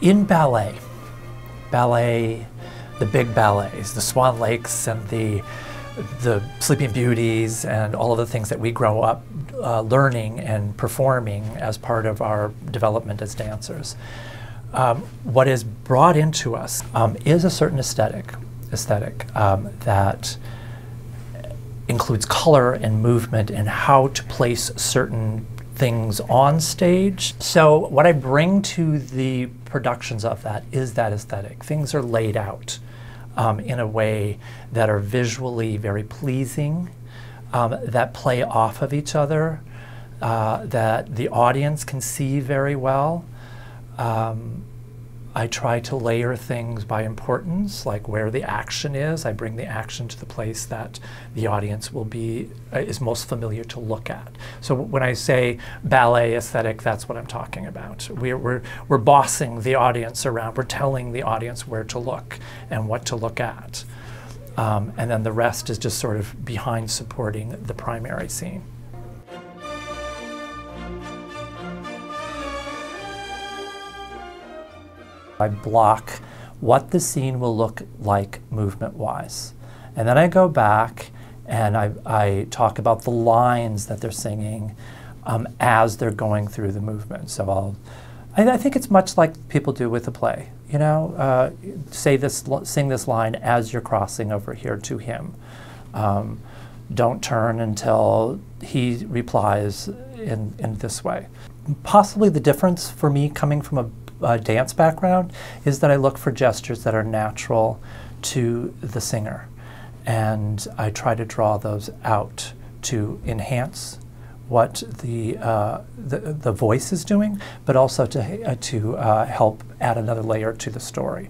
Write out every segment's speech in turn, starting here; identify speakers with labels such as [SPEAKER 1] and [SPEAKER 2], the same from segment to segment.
[SPEAKER 1] In ballet, the big ballets, the Swan Lakes and the Sleeping Beauties and all of the things that we grow up learning and performing as part of our development as dancers. What is brought into us is a certain aesthetic that includes color and movement and how to place certain things on stage. So what I bring to the productions of that is that aesthetic. Things are laid out in a way that are visually very pleasing, that play off of each other, that the audience can see very well. I try to layer things by importance, like where the action is. I bring the action to the place that the audience will be is most familiar to look at. So when I say ballet aesthetic, that's what I'm talking about. We're bossing the audience around. We're telling the audience where to look and what to look at. And then the rest is just sort of behind supporting the primary scene. I block what the scene will look like movement-wise. And then I go back and I talk about the lines that they're singing as they're going through the movement. So I think it's much like people do with the play. You know, sing this line as you're crossing over here to him. Don't turn until he replies in this way. Possibly the difference for me coming from a dance background is that I look for gestures that are natural to the singer, and I try to draw those out to enhance what the voice is doing, but also to help add another layer to the story.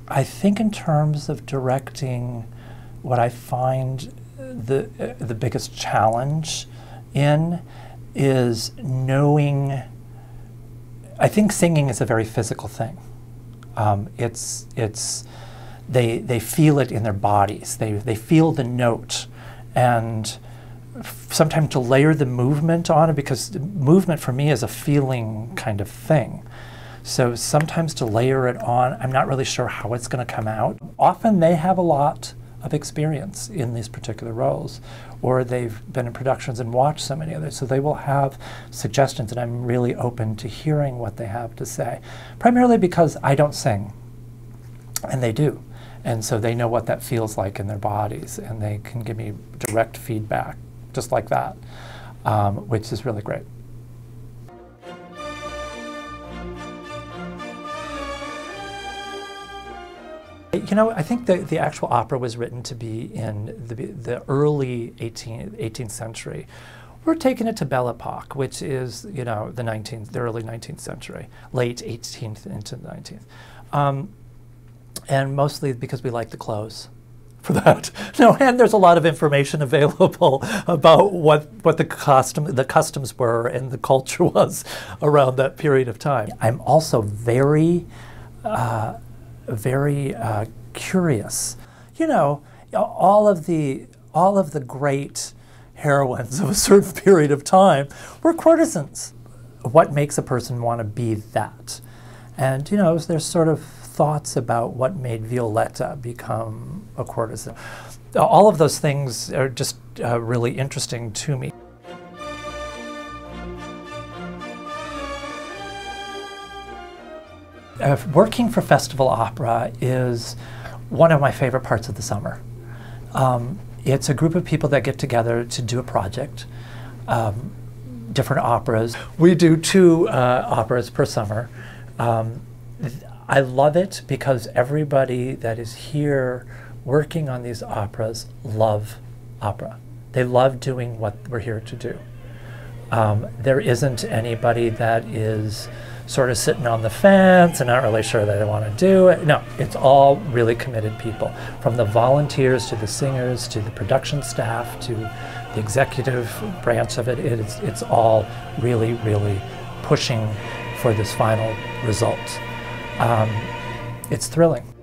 [SPEAKER 1] I think in terms of directing, what I find the biggest challenge in is knowing. I think singing is a very physical thing. They feel it in their bodies. They feel the note, and sometimes to layer the movement on it, because movement for me is a feeling kind of thing. So sometimes to layer it on, I'm not really sure how it's going to come out. Often they have a lot of experience in these particular roles, or they've been in productions and watched so many others, so they will have suggestions, and I'm really open to hearing what they have to say, primarily because I don't sing, and they do, and so they know what that feels like in their bodies, and they can give me direct feedback just like that, which is really great. You know, I think the actual opera was written to be in the early 18th century. We're taking it to Belle Epoque, which is, you know, the early 19th century, late 18th into the 19th. And mostly because we like the clothes for that. No, and there's a lot of information available about what the customs were and the culture was around that period of time. I'm also very curious. You know, all of the great heroines of a certain period of time were courtesans. What makes a person want to be that? And you know, there's sort of thoughts about what made Violetta become a courtesan. All of those things are just really interesting to me. Working for festival opera is one of my favorite parts of the summer. It's a group of people that get together to do a project, different operas. We do 2 operas per summer. I love it because everybody that is here working on these operas love opera. They love doing what we're here to do. There isn't anybody that is sort of sitting on the fence and not really sure that they want to do it. No, it's all really committed people, from the volunteers to the singers to the production staff to the executive branch of it. It's all really, really pushing for this final result. It's thrilling.